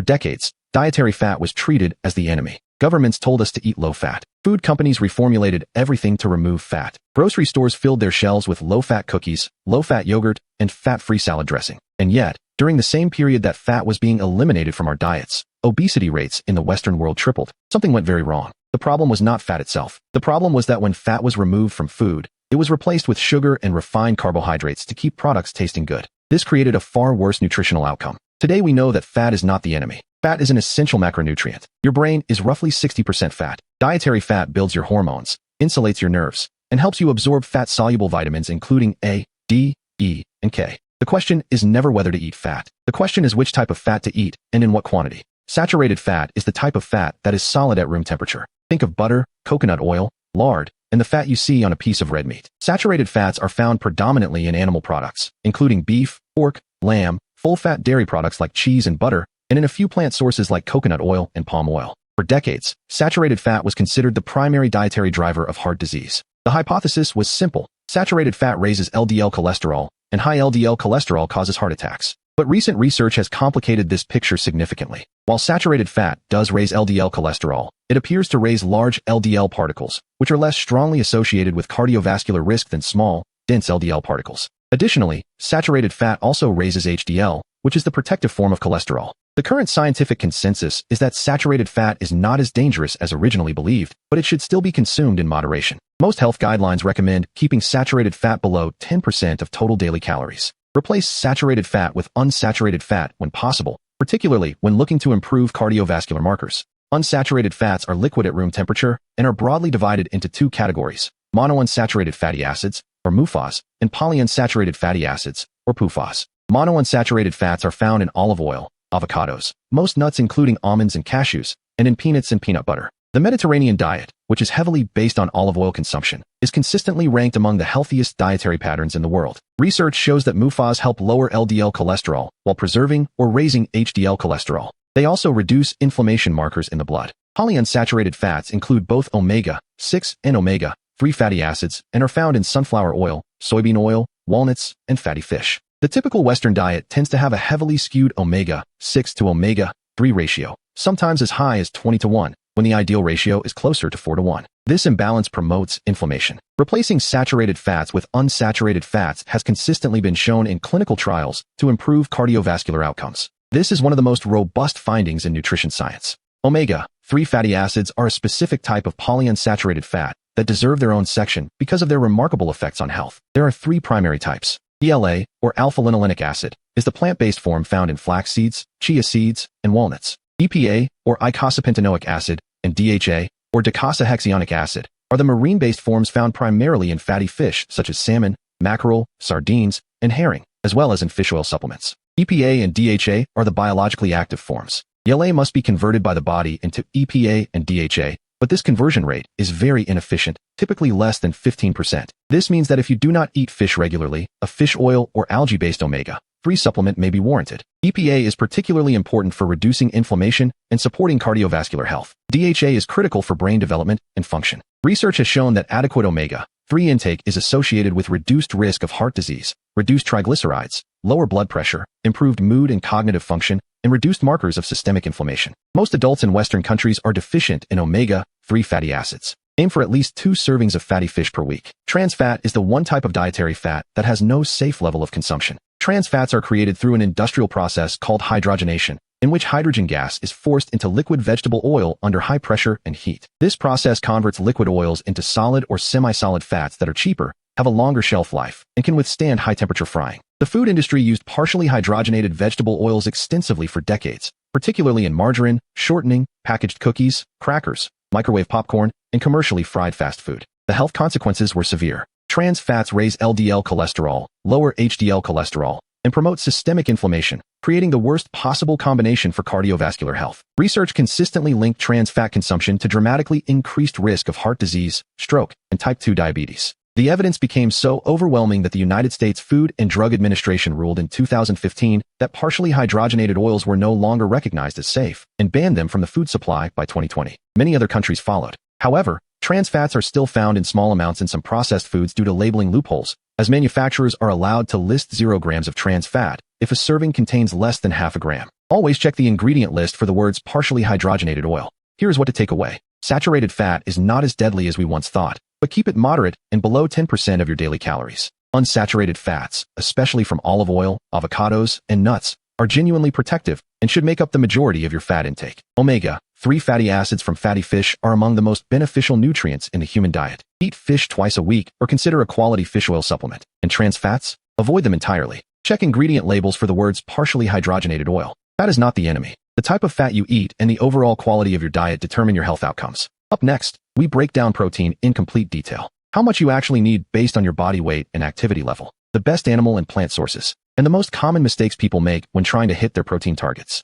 For decades, dietary fat was treated as the enemy. Governments told us to eat low-fat. Food companies reformulated everything to remove fat. Grocery stores filled their shelves with low-fat cookies, low-fat yogurt, and fat-free salad dressing. And yet, during the same period that fat was being eliminated from our diets, obesity rates in the Western world tripled. Something went very wrong. The problem was not fat itself. The problem was that when fat was removed from food, it was replaced with sugar and refined carbohydrates to keep products tasting good. This created a far worse nutritional outcome. Today we know that fat is not the enemy. Fat is an essential macronutrient. Your brain is roughly 60% fat. Dietary fat builds your hormones, insulates your nerves, and helps you absorb fat-soluble vitamins including A, D, E, and K. The question is never whether to eat fat. The question is which type of fat to eat and in what quantity. Saturated fat is the type of fat that is solid at room temperature. Think of butter, coconut oil, lard, and the fat you see on a piece of red meat. Saturated fats are found predominantly in animal products, including beef, pork, lamb, full-fat dairy products like cheese and butter, and in a few plant sources like coconut oil and palm oil. For decades, saturated fat was considered the primary dietary driver of heart disease. The hypothesis was simple. Saturated fat raises LDL cholesterol, and high LDL cholesterol causes heart attacks. But recent research has complicated this picture significantly. While saturated fat does raise LDL cholesterol, it appears to raise large LDL particles, which are less strongly associated with cardiovascular risk than small, dense LDL particles. Additionally, saturated fat also raises HDL, which is the protective form of cholesterol. The current scientific consensus is that saturated fat is not as dangerous as originally believed, but it should still be consumed in moderation. Most health guidelines recommend keeping saturated fat below 10% of total daily calories. Replace saturated fat with unsaturated fat when possible, particularly when looking to improve cardiovascular markers. Unsaturated fats are liquid at room temperature and are broadly divided into two categories: monounsaturated fatty acids, or MUFAs, and polyunsaturated fatty acids, or PUFAs. Monounsaturated fats are found in olive oil, avocados, most nuts including almonds and cashews, and in peanuts and peanut butter. The Mediterranean diet, which is heavily based on olive oil consumption, is consistently ranked among the healthiest dietary patterns in the world. Research shows that MUFAs help lower LDL cholesterol while preserving or raising HDL cholesterol. They also reduce inflammation markers in the blood. Polyunsaturated fats include both omega-6 and omega-3 fatty acids and are found in sunflower oil, soybean oil, walnuts, and fatty fish. The typical Western diet tends to have a heavily skewed omega-6 to omega-3 ratio, sometimes as high as 20:1, when the ideal ratio is closer to 4:1. This imbalance promotes inflammation. Replacing saturated fats with unsaturated fats has consistently been shown in clinical trials to improve cardiovascular outcomes. This is one of the most robust findings in nutrition science. Omega-3 fatty acids are a specific type of polyunsaturated fat that deserve their own section because of their remarkable effects on health. There are three primary types. ELA, or alpha-linolenic acid, is the plant-based form found in flax seeds, chia seeds, and walnuts. EPA, or eicosapentaenoic acid, and DHA, or docosahexaenoic acid, are the marine-based forms found primarily in fatty fish such as salmon, mackerel, sardines, and herring, as well as in fish oil supplements. EPA and DHA are the biologically active forms. ELA must be converted by the body into EPA and DHA, but this conversion rate is very inefficient, typically less than 15%. This means that if you do not eat fish regularly, a fish oil or algae-based omega-3 supplement may be warranted. EPA is particularly important for reducing inflammation and supporting cardiovascular health. DHA is critical for brain development and function. Research has shown that adequate omega-3 intake is associated with reduced risk of heart disease, reduced triglycerides, lower blood pressure, improved mood and cognitive function, and reduced markers of systemic inflammation. Most adults in Western countries are deficient in omega-3 fatty acids. Aim for at least 2 servings of fatty fish per week. Trans fat is the one type of dietary fat that has no safe level of consumption. Trans fats are created through an industrial process called hydrogenation, in which hydrogen gas is forced into liquid vegetable oil under high pressure and heat. This process converts liquid oils into solid or semi-solid fats that are cheaper, have a longer shelf life, and can withstand high-temperature frying. The food industry used partially hydrogenated vegetable oils extensively for decades, particularly in margarine, shortening, packaged cookies, crackers, microwave popcorn, and commercially fried fast food. The health consequences were severe. Trans fats raise LDL cholesterol, lower HDL cholesterol, and promote systemic inflammation, creating the worst possible combination for cardiovascular health. Research consistently linked trans fat consumption to dramatically increased risk of heart disease, stroke, and type 2 diabetes. The evidence became so overwhelming that the United States Food and Drug Administration ruled in 2015 that partially hydrogenated oils were no longer recognized as safe and banned them from the food supply by 2020. Many other countries followed. However, trans fats are still found in small amounts in some processed foods due to labeling loopholes, as manufacturers are allowed to list 0 grams of trans fat if a serving contains less than half a gram. Always check the ingredient list for the words partially hydrogenated oil. Here's what to take away. Saturated fat is not as deadly as we once thought, but keep it moderate and below 10% of your daily calories. Unsaturated fats, especially from olive oil, avocados, and nuts, are genuinely protective and should make up the majority of your fat intake. Omega-3 fatty acids from fatty fish are among the most beneficial nutrients in the human diet. Eat fish twice a week or consider a quality fish oil supplement. And trans fats? Avoid them entirely. Check ingredient labels for the words partially hydrogenated oil. Fat is not the enemy. The type of fat you eat and the overall quality of your diet determine your health outcomes. Up next, we break down protein in complete detail. How much you actually need based on your body weight and activity level. The best animal and plant sources. And the most common mistakes people make when trying to hit their protein targets.